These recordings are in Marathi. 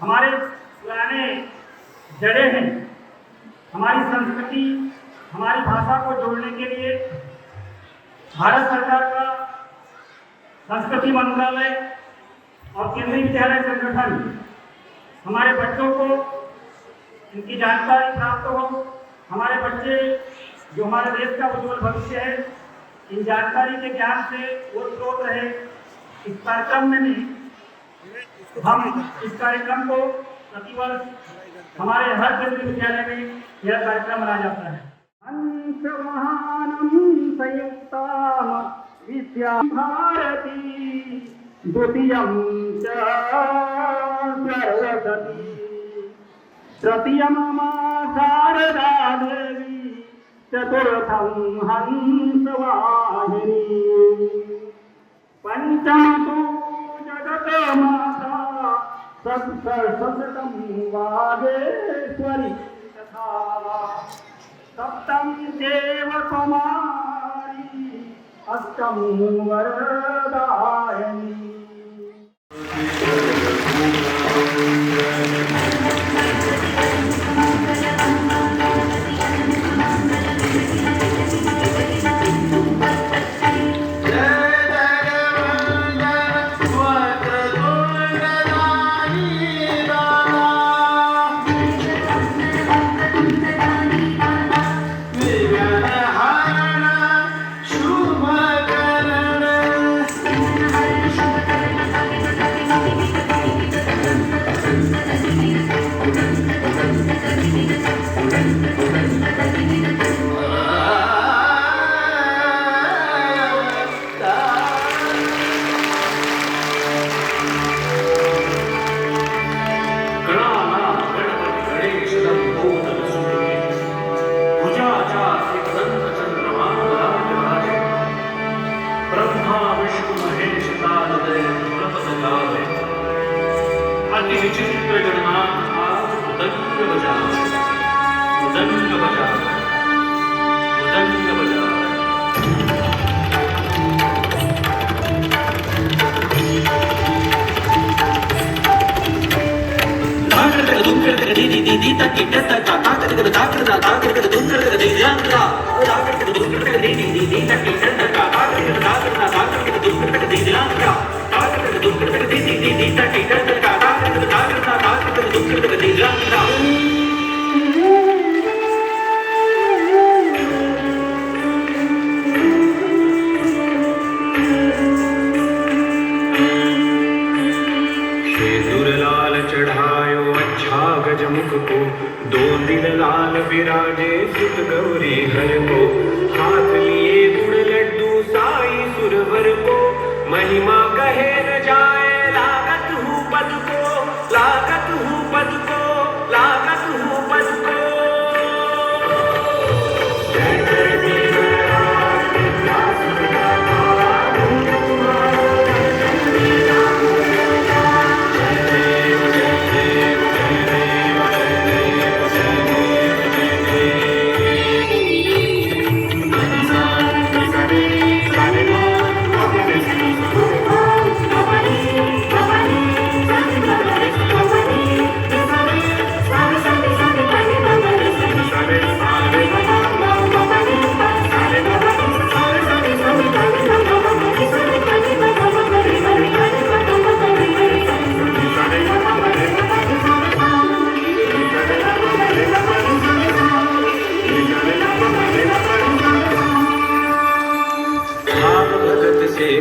हमारे पुराने जड़ें हैं। हमारी संस्कृति, हमारी भाषा को जोड़ने के लिए भारत सरकार का संस्कृति मंत्रालय और केंद्रीय विद्यालय संगठन हमारे बच्चों को इनकी जानकारी प्राप्त हो, हमारे बच्चे जो हमारे देश का उज्जवल भविष्य है, इन जानकारी के ज्ञान से ओतप्रोत रहे। इस कार्यक्रम में हम इस कार्यक्रम को प्रतिवर्ष हमारे हर केंद्रीय विद्यालय में यह कार्यक्रम मनाया जाता है। विद्या भारती द्वितीयं च सरस्वती तृतीयं मा शारदा देवी चतुर्थं हंसवाहिनी पंचम तु जगन्माता सप्तशतं वागेश्वरी तथा सप्तम देव कुमारी अष्टम वरदायिनी। गजमुख को दो दिल लाल विराजे सुत गौरी हर को हाथ लिए गुड़ लड्डू साई सुरवर को महिमा कहे न जाए लागत हूँ पद को लागत हूँ पद को लागत हूँ पद को।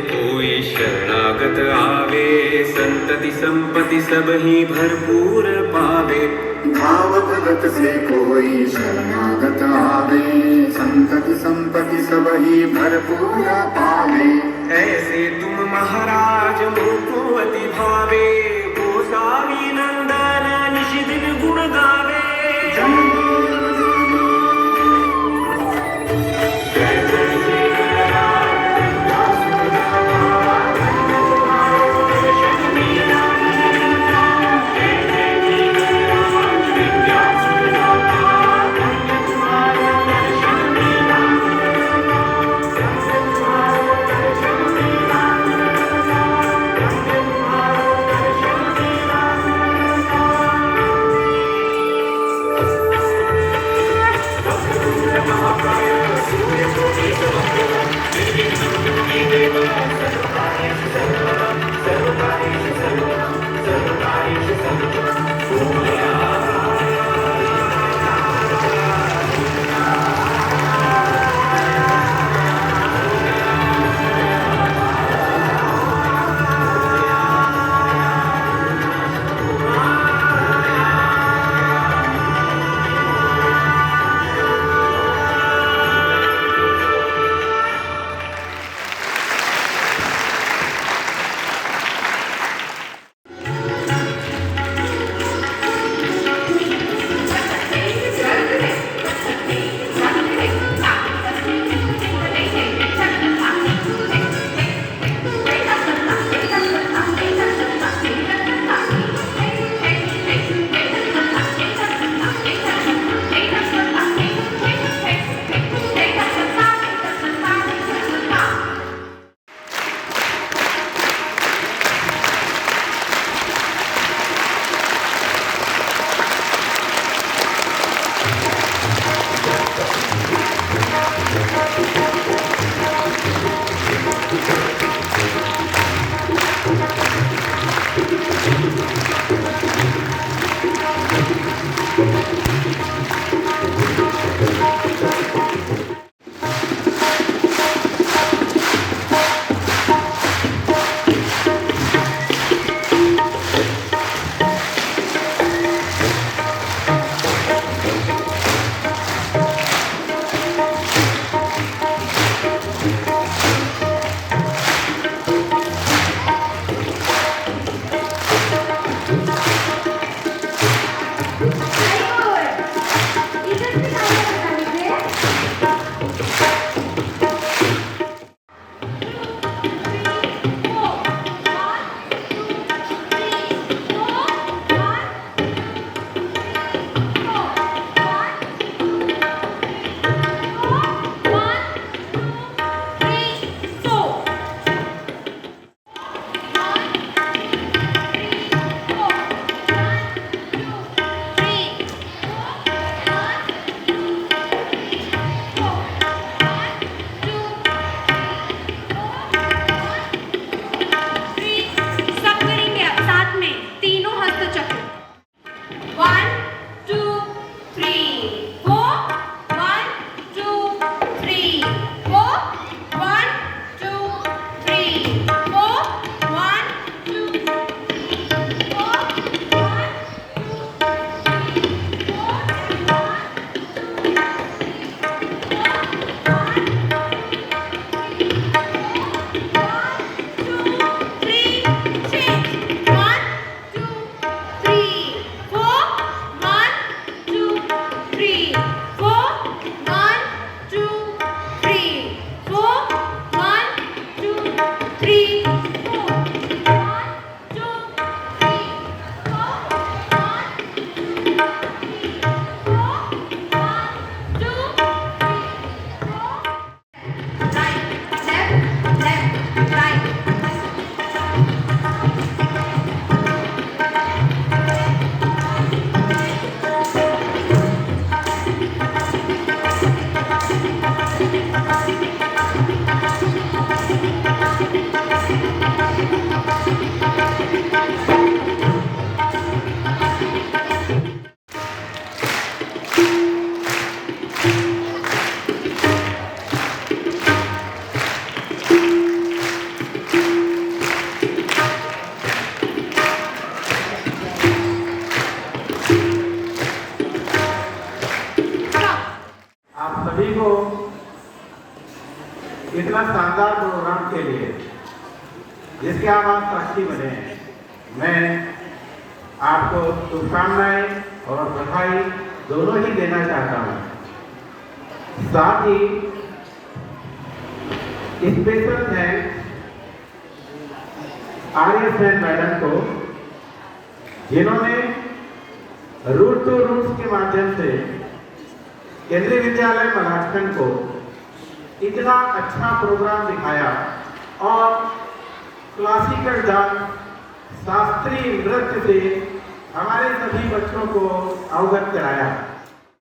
कोई शरणागत आवे संतति संपत्ति सब ही भरपूर पावे। भाव भगत से कोई शरणागत आवे संतति संपत्ति सब ही भरपूर पावे। ऐसे तुम महाराज मुझको अति भावे गोसावी नंदन निशि दिन गुण गावे। सभी को इतना शानदार प्रोग्राम के लिए जिसके आप आज साक्षी बने हैं, मैं आपको शुभकामनाएं और बधाई दोनों ही देना चाहता हूं। साथ ही स्पेशल थैंक्स आर्यसेन मैडम को, जिन्होंने रूट टू रूट्स के माध्यम से केंद्रीय विद्यालय मलांचखंड को इतना अच्छा प्रोग्राम दिखाया और क्लासिकल डांस, शास्त्रीय नृत्य से हमारे सभी बच्चों को अवगत कराया।